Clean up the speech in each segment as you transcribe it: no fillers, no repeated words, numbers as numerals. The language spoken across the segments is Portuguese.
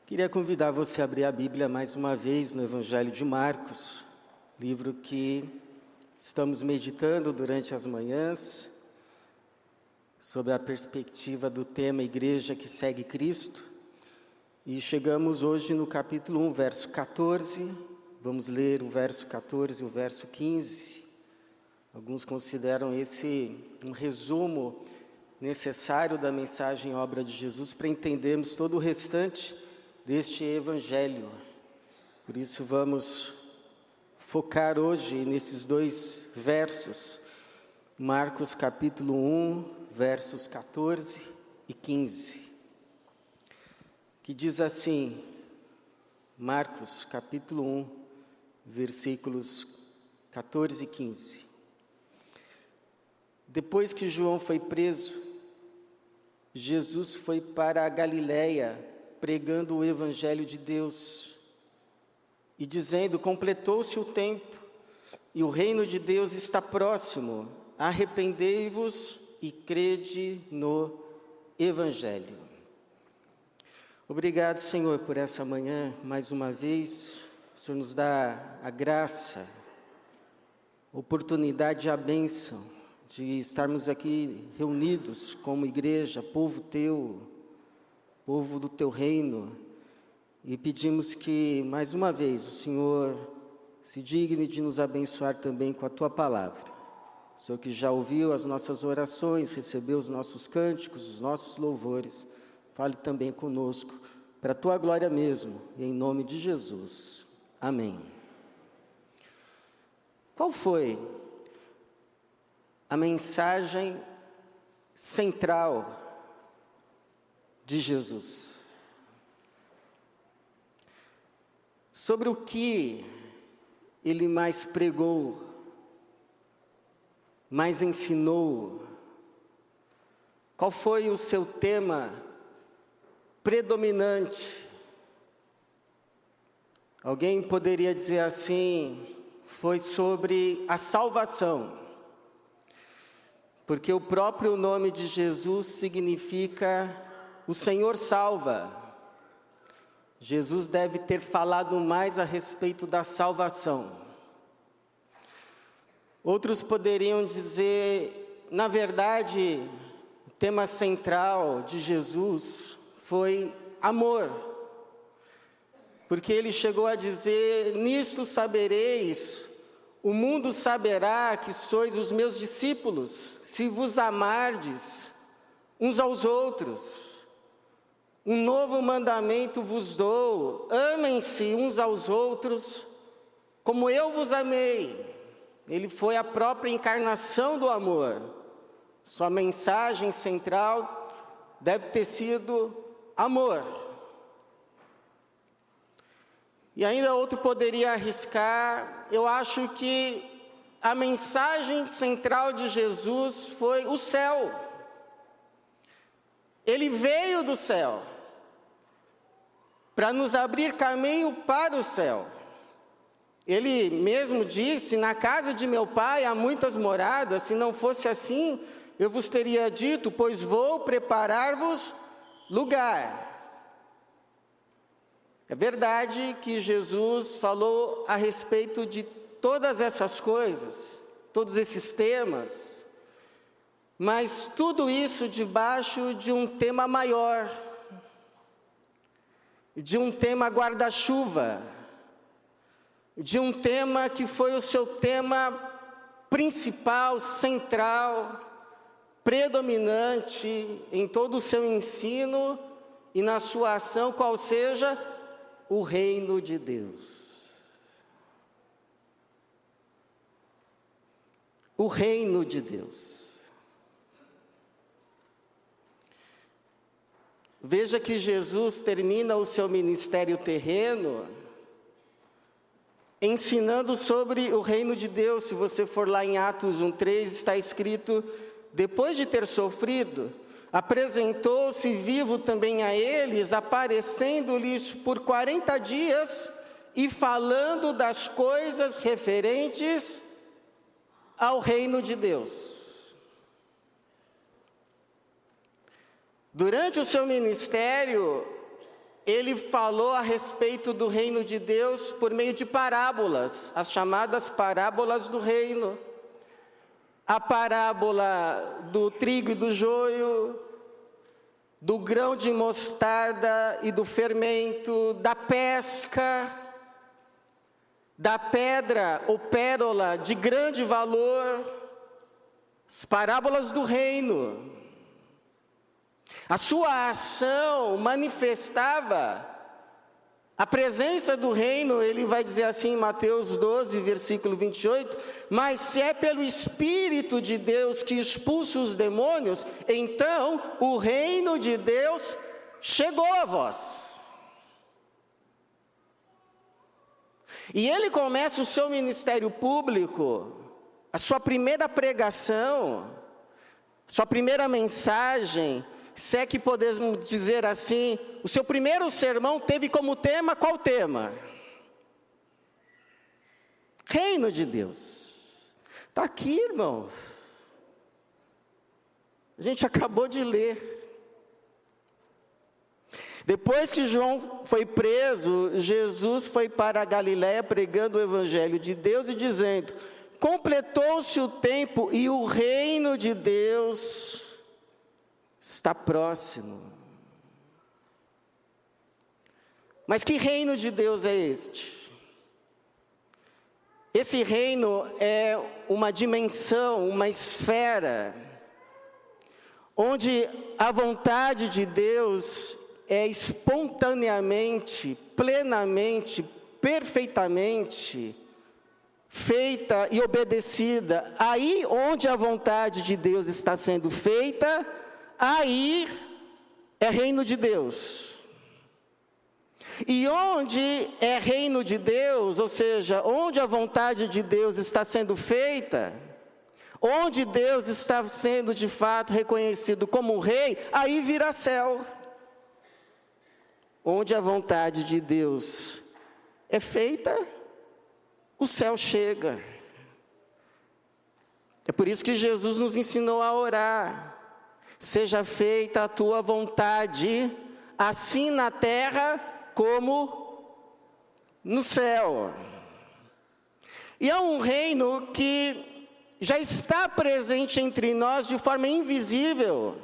Queria convidar você a abrir a Bíblia mais uma vez no Evangelho de Marcos, livro que estamos meditando durante as manhãs, sob a perspectiva do tema Igreja que segue Cristo. E chegamos hoje no capítulo 1, verso 14, vamos ler o verso 14 e o verso 15. Alguns consideram esse um resumo necessário da mensagem e obra de Jesus para entendermos todo o restante deste Evangelho. Por isso vamos focar hoje nesses dois versos, Marcos capítulo 1, versos 14 e 15, que diz assim, Marcos capítulo 1, versículos 14 e 15. Depois que João foi preso, Jesus foi para a Galiléia, pregando o Evangelho de Deus e dizendo: completou-se o tempo e o reino de Deus está próximo, arrependei-vos e crede no Evangelho. Obrigado, Senhor, por essa manhã, mais uma vez. O Senhor nos dá a graça, a oportunidade e a bênção de estarmos aqui reunidos como igreja, povo teu, povo do teu reino, e pedimos que, mais uma vez, o Senhor se digne de nos abençoar também com a tua palavra. O Senhor que já ouviu as nossas orações, recebeu os nossos cânticos, os nossos louvores, fale também conosco, para a tua glória mesmo, e em nome de Jesus. Amém. Qual foi a mensagem central de Jesus? Sobre o que ele mais pregou, mais ensinou? Qual foi o seu tema predominante? Alguém poderia dizer assim, foi sobre a salvação, porque o próprio nome de Jesus significa o Senhor salva. Jesus deve ter falado mais a respeito da salvação. Outros poderiam dizer, na verdade, o tema central de Jesus foi amor, porque ele chegou a dizer: nisto sabereis, o mundo saberá que sois os meus discípulos, se vos amardes uns aos outros. Um novo mandamento vos dou, amem-se uns aos outros, como eu vos amei. Ele foi a própria encarnação do amor. Sua mensagem central deve ter sido amor. E ainda outro poderia arriscar, eu acho que a mensagem central de Jesus foi o céu. Ele veio do céu para nos abrir caminho para o céu. Ele mesmo disse: na casa de meu pai há muitas moradas, se não fosse assim, eu vos teria dito, pois vou preparar-vos lugar. É verdade que Jesus falou a respeito de todas essas coisas, todos esses temas, mas tudo isso debaixo de um tema maior, de um tema guarda-chuva, de um tema que foi o seu tema principal, central, predominante em todo o seu ensino e na sua ação, qual seja o reino de Deus. O reino de Deus. Veja que Jesus termina o seu ministério terreno ensinando sobre o reino de Deus. Se você for lá em Atos 1:3, está escrito: depois de ter sofrido, apresentou-se vivo também a eles, aparecendo-lhes por 40 dias e falando das coisas referentes ao reino de Deus. Durante o seu ministério, ele falou a respeito do reino de Deus por meio de parábolas, as chamadas parábolas do reino. A parábola do trigo e do joio, do grão de mostarda e do fermento, da pesca, da pedra ou pérola de grande valor, as parábolas do reino. A sua ação manifestava a presença do reino. Ele vai dizer assim em Mateus 12, versículo 28, mas se é pelo Espírito de Deus que expulsa os demônios, então o reino de Deus chegou a vós. E ele começa o seu ministério público, a sua primeira pregação, sua primeira mensagem, se é que podemos dizer assim, o seu primeiro sermão teve como tema, qual tema? Reino de Deus. Está aqui, irmãos. A gente acabou de ler. Depois que João foi preso, Jesus foi para a Galiléia pregando o evangelho de Deus e dizendo: completou-se o tempo e o reino de Deus está próximo. Mas que reino de Deus é este? Esse reino é uma dimensão, uma esfera, onde a vontade de Deus é espontaneamente, plenamente, perfeitamente feita e obedecida. Aí onde a vontade de Deus está sendo feita, aí é reino de Deus. E onde é reino de Deus, ou seja, onde a vontade de Deus está sendo feita, onde Deus está sendo de fato reconhecido como rei, aí vira céu. Onde a vontade de Deus é feita, o céu chega. É por isso que Jesus nos ensinou a orar: seja feita a tua vontade, assim na terra como no céu. E é um reino que já está presente entre nós de forma invisível,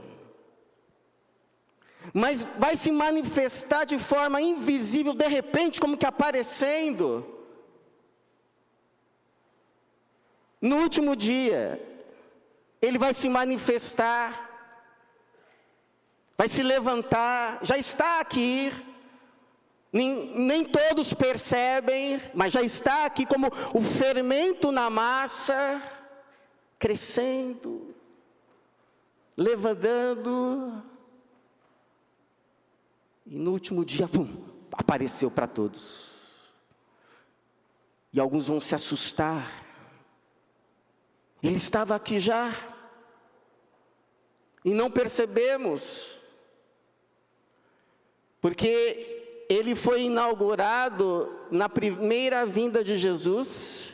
mas vai se manifestar de forma invisível, de repente, como que aparecendo. No último dia, ele vai se manifestar, vai se levantar, já está aqui. Nem todos percebem, mas já está aqui como o fermento na massa, crescendo, levantando. E no último dia, apareceu para todos. E alguns vão se assustar. Ele estava aqui já. E não percebemos. Porque ele foi inaugurado na primeira vinda de Jesus.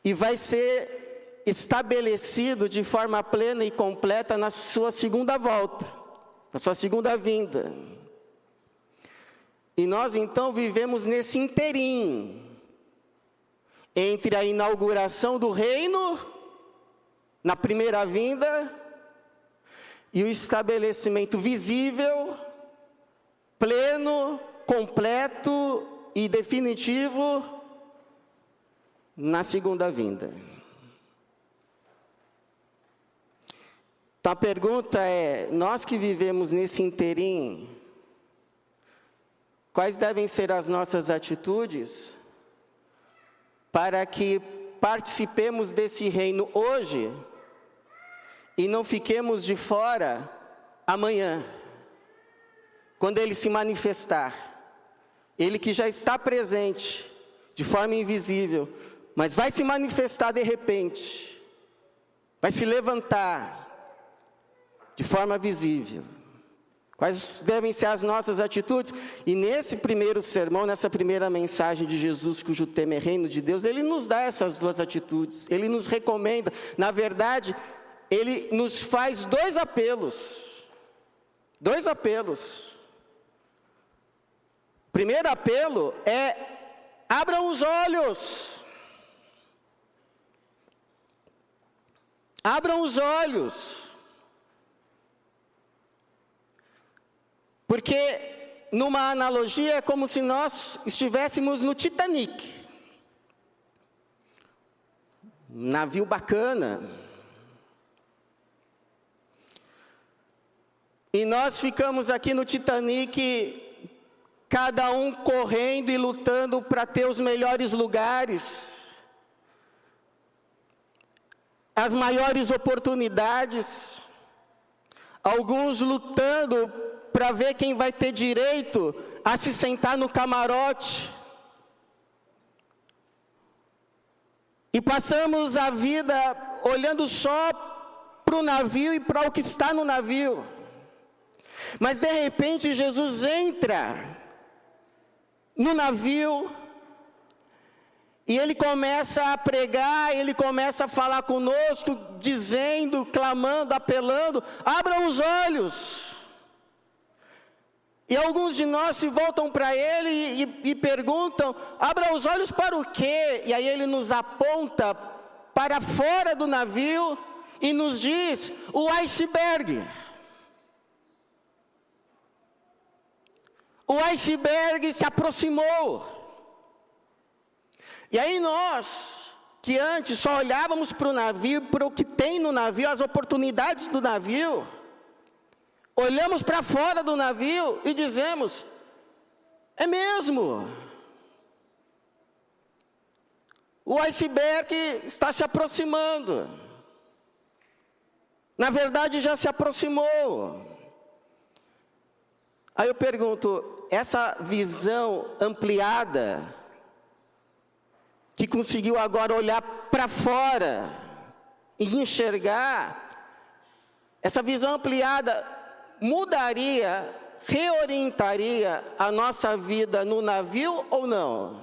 E vai ser estabelecido de forma plena e completa na sua segunda volta. Na sua segunda vinda. E nós então vivemos nesse interim entre a inauguração do reino na primeira vinda e o estabelecimento visível, pleno, completo e definitivo na segunda vinda. Então a pergunta é: nós que vivemos nesse interim, quais devem ser as nossas atitudes para que participemos desse reino hoje e não fiquemos de fora amanhã, quando ele se manifestar? Ele que já está presente de forma invisível, mas vai se manifestar de repente, vai se levantar de forma visível. Quais devem ser as nossas atitudes? E nesse primeiro sermão, nessa primeira mensagem de Jesus, cujo tema é Reino de Deus, ele nos dá essas duas atitudes. Ele nos recomenda, na verdade, ele nos faz dois apelos. Dois apelos. Primeiro apelo é: abram os olhos. Abram os olhos. Porque, numa analogia, é como se nós estivéssemos no Titanic. Um navio bacana. E nós ficamos aqui no Titanic, cada um correndo e lutando para ter os melhores lugares, as maiores oportunidades, alguns lutando para ver quem vai ter direito a se sentar no camarote. E passamos a vida olhando só para o navio e para o que está no navio. Mas de repente Jesus entra no navio, e Ele começa a pregar, Ele começa a falar conosco, dizendo, clamando, apelando: abram os olhos. E alguns de nós se voltam para Ele e perguntam: abra os olhos para o quê? E aí Ele nos aponta para fora do navio e nos diz: o iceberg. O iceberg se aproximou. E aí nós, que antes só olhávamos para o navio, para o que tem no navio, as oportunidades do navio, olhamos para fora do navio e dizemos: é mesmo. O iceberg está se aproximando. Na verdade, já se aproximou. Aí eu pergunto: essa visão ampliada, que conseguiu agora olhar para fora e enxergar, essa visão ampliada mudaria, reorientaria a nossa vida no navio ou não?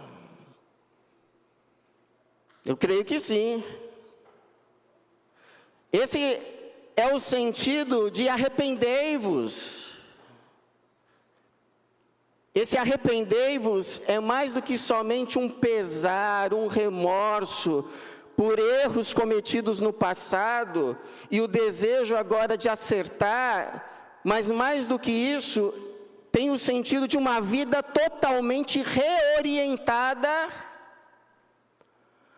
Eu creio que sim. Esse é o sentido de arrependei-vos. Esse arrependei-vos é mais do que somente um pesar, um remorso por erros cometidos no passado e o desejo agora de acertar, mas mais do que isso, tem o sentido de uma vida totalmente reorientada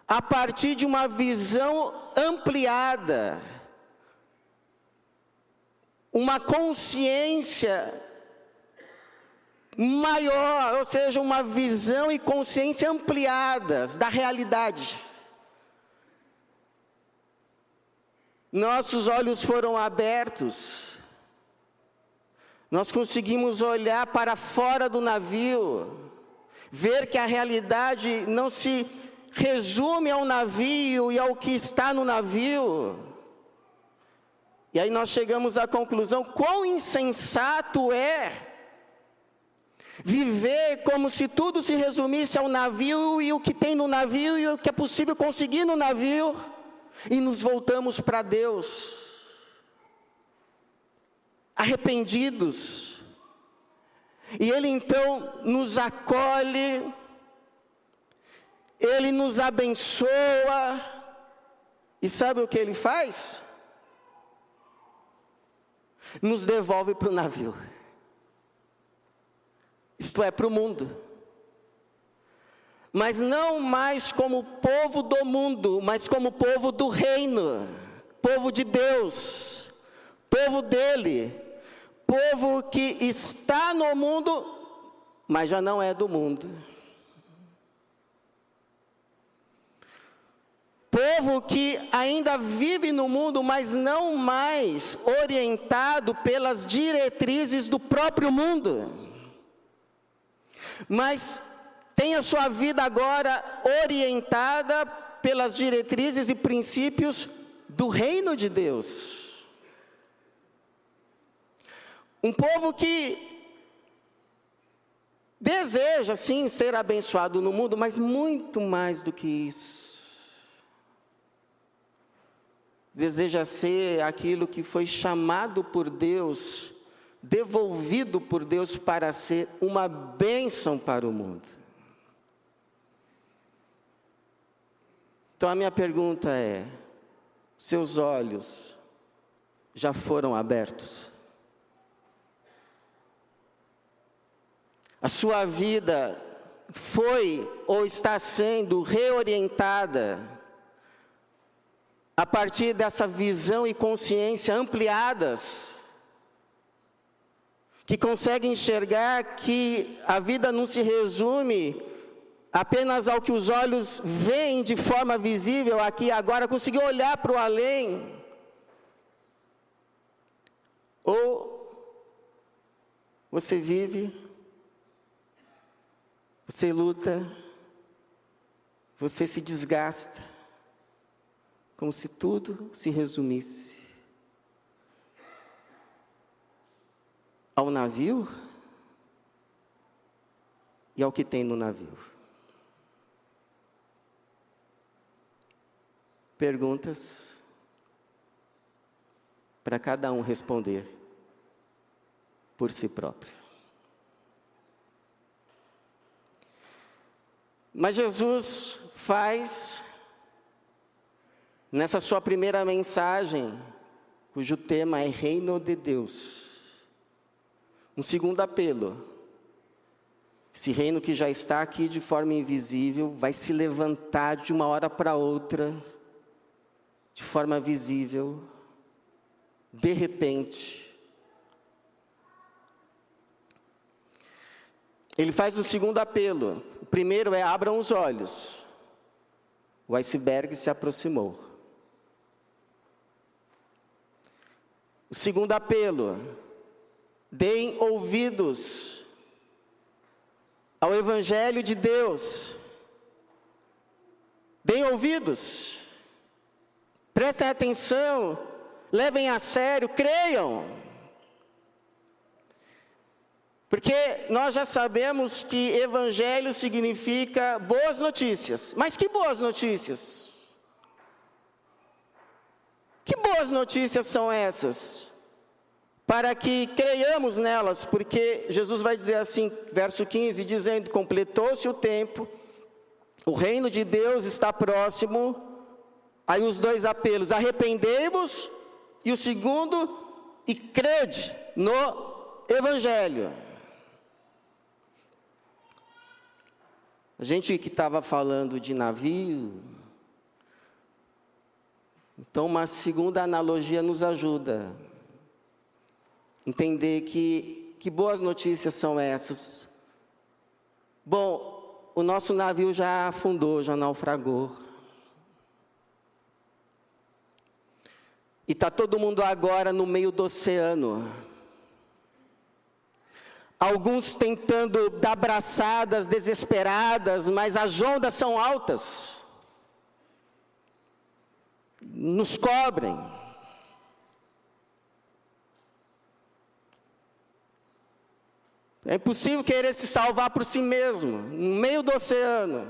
a partir de uma visão ampliada, uma consciência maior, ou seja, uma visão e consciência ampliadas da realidade. Nossos olhos foram abertos, nós conseguimos olhar para fora do navio, ver que a realidade não se resume ao navio e ao que está no navio. E aí nós chegamos à conclusão: quão insensato é viver como se tudo se resumisse ao navio e o que tem no navio e o que é possível conseguir no navio, e nos voltamos para Deus arrependidos. E Ele então nos acolhe, Ele nos abençoa, e sabe o que Ele faz? Nos devolve para o navio. Isto é, para o mundo. Mas não mais como povo do mundo, mas como povo do reino, povo de Deus, povo dele, povo que está no mundo, mas já não é do mundo. Povo que ainda vive no mundo, mas não mais orientado pelas diretrizes do próprio mundo, mas tem a sua vida agora orientada pelas diretrizes e princípios do reino de Deus. Um povo que deseja sim ser abençoado no mundo, mas muito mais do que isso. Deseja ser aquilo que foi chamado por Deus devolvido por Deus para ser uma bênção para o mundo. Então a minha pergunta é: seus olhos já foram abertos? A sua vida foi ou está sendo reorientada a partir dessa visão e consciência ampliadas, que conseguem enxergar que a vida não se resume apenas ao que os olhos veem de forma visível aqui e agora, conseguir olhar para o além? Ou você vive, você luta, você se desgasta, como se tudo se resumisse ao navio e ao que tem no navio. Perguntas para cada um responder por si próprio. Mas Jesus faz, nessa sua primeira mensagem, cujo tema é Reino de Deus, um segundo apelo. Esse reino que já está aqui de forma invisível, vai se levantar de uma hora para outra, de forma visível, de repente. Ele faz o segundo apelo. O primeiro é: abram os olhos. O iceberg se aproximou. O segundo apelo: deem ouvidos ao Evangelho de Deus. Deem ouvidos. Prestem atenção. Levem a sério. Creiam. Porque nós já sabemos que evangelho significa boas notícias. Mas que boas notícias? Que boas notícias são essas? Para que creiamos nelas, porque Jesus vai dizer assim, verso 15, dizendo: completou-se o tempo, o reino de Deus está próximo. Aí os dois apelos: arrependei-vos, e o segundo, e crede no evangelho. A gente que estava falando de navio, então uma segunda analogia nos ajuda. Entender que boas notícias são essas. Bom, o nosso navio já afundou, já naufragou. E está todo mundo agora no meio do oceano. Alguns tentando dar braçadas desesperadas, mas as ondas são altas. Nos cobrem. É impossível querer se salvar por si mesmo, no meio do oceano.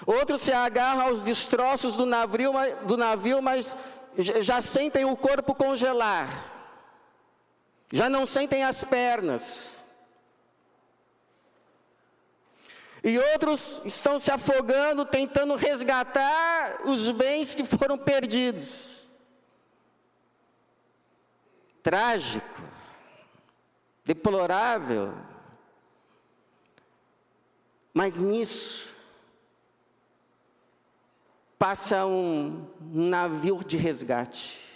Outros se agarram aos destroços do navio, mas já sentem o corpo congelar. Já não sentem as pernas. E outros estão se afogando, tentando resgatar os bens que foram perdidos. Trágico, deplorável. Mas nisso passa um navio de resgate.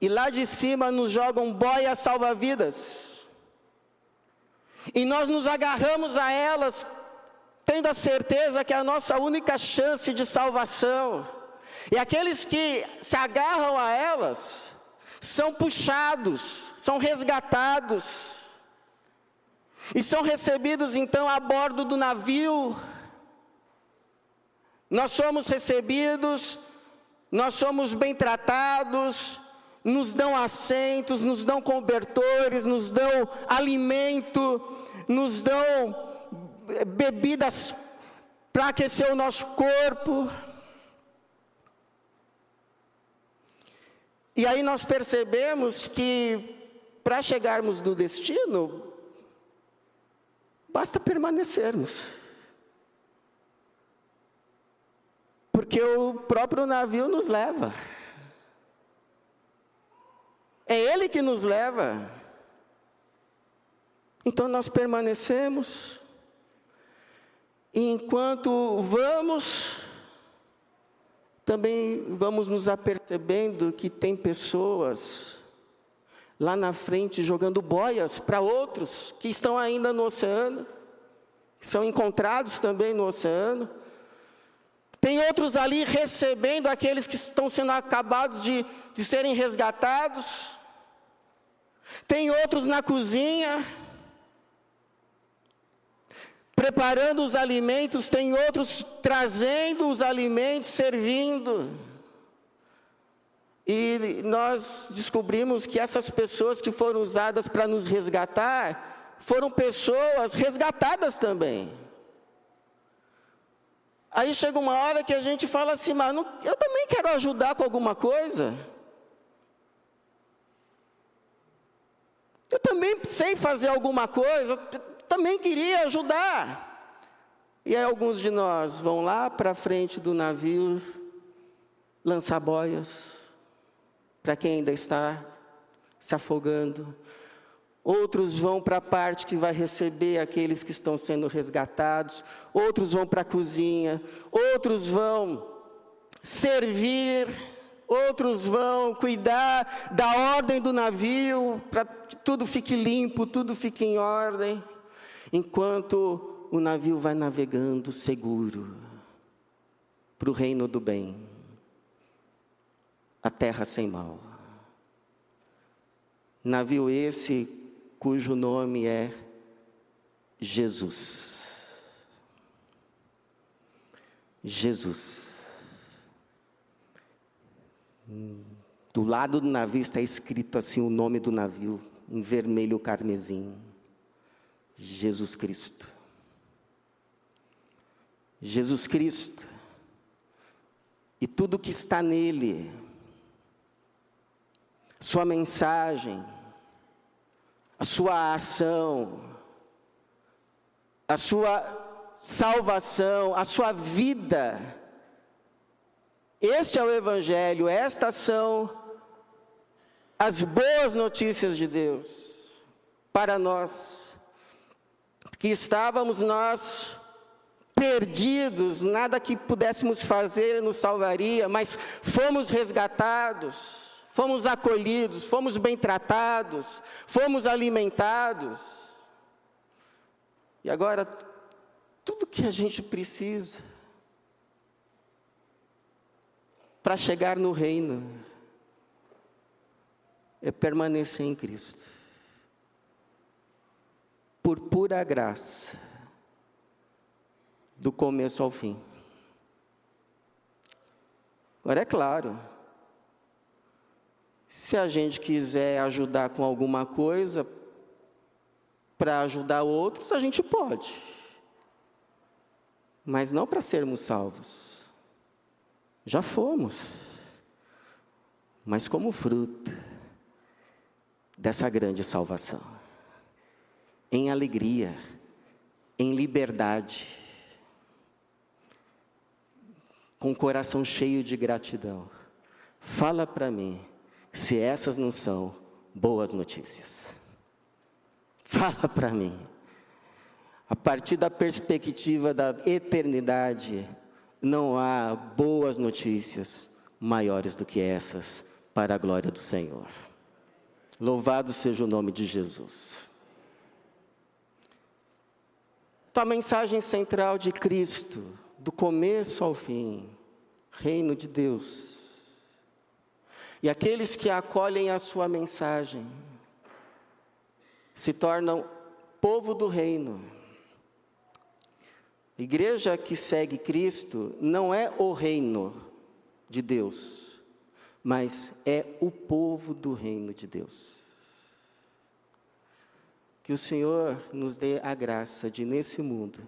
E lá de cima nos jogam boias salva-vidas. E nós nos agarramos a elas, tendo a certeza que é a nossa única chance de salvação. E aqueles que se agarram a elas, são puxados, são resgatados. E são recebidos então a bordo do navio. Nós somos recebidos, nós somos bem tratados, nos dão assentos, nos dão cobertores, nos dão alimento, nos dão bebidas para aquecer o nosso corpo. E aí nós percebemos que para chegarmos no destino, basta permanecermos. Porque o próprio navio nos leva. É ele que nos leva. Então nós permanecemos. E enquanto vamos, também vamos nos apercebendo que tem pessoas lá na frente jogando boias para outros que estão ainda no oceano, que são encontrados também no oceano. Tem outros ali recebendo aqueles que estão sendo acabados de serem resgatados. Tem outros na cozinha, preparando os alimentos. Tem outros trazendo os alimentos, servindo. E nós descobrimos que essas pessoas que foram usadas para nos resgatar, foram pessoas resgatadas também. Aí chega uma hora que a gente fala assim, mas eu também quero ajudar com alguma coisa. Eu também sei fazer alguma coisa, eu também queria ajudar. E aí alguns de nós vão lá para a frente do navio, lançar boias, para quem ainda está se afogando. Outros vão para a parte que vai receber aqueles que estão sendo resgatados. Outros vão para a cozinha. Outros vão servir. Outros vão cuidar da ordem do navio, para que tudo fique limpo, tudo fique em ordem. Enquanto o navio vai navegando seguro para o reino do bem, a terra sem mal. Navio esse cujo nome é Jesus. Jesus. Do lado do navio está escrito assim o nome do navio, em vermelho carmesim. Jesus Cristo. Jesus Cristo. E tudo que está nele, sua mensagem, a sua ação, a sua salvação, a sua vida. Este é o Evangelho, estas são as boas notícias de Deus para nós, que estávamos nós perdidos, nada que pudéssemos fazer nos salvaria, mas fomos resgatados. Fomos acolhidos, fomos bem tratados, fomos alimentados. E agora, tudo que a gente precisa para chegar no reino é permanecer em Cristo. Por pura graça, do começo ao fim. Agora é claro, se a gente quiser ajudar com alguma coisa, para ajudar outros, a gente pode. Mas não para sermos salvos. Já fomos. Mas como fruto dessa grande salvação. Em alegria, em liberdade, com o coração cheio de gratidão. Fala para mim, se essas não são boas notícias. Fala para mim. A partir da perspectiva da eternidade, não há boas notícias maiores do que essas para a glória do Senhor. Louvado seja o nome de Jesus. Então, a mensagem central de Cristo, do começo ao fim, reino de Deus. E aqueles que acolhem a sua mensagem se tornam povo do reino. Igreja que segue Cristo não é o reino de Deus, mas é o povo do reino de Deus. Que o Senhor nos dê a graça de, nesse mundo,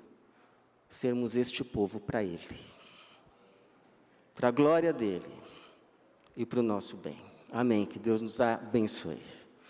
sermos este povo para Ele, para a glória dEle e para o nosso bem. Amém. Que Deus nos abençoe.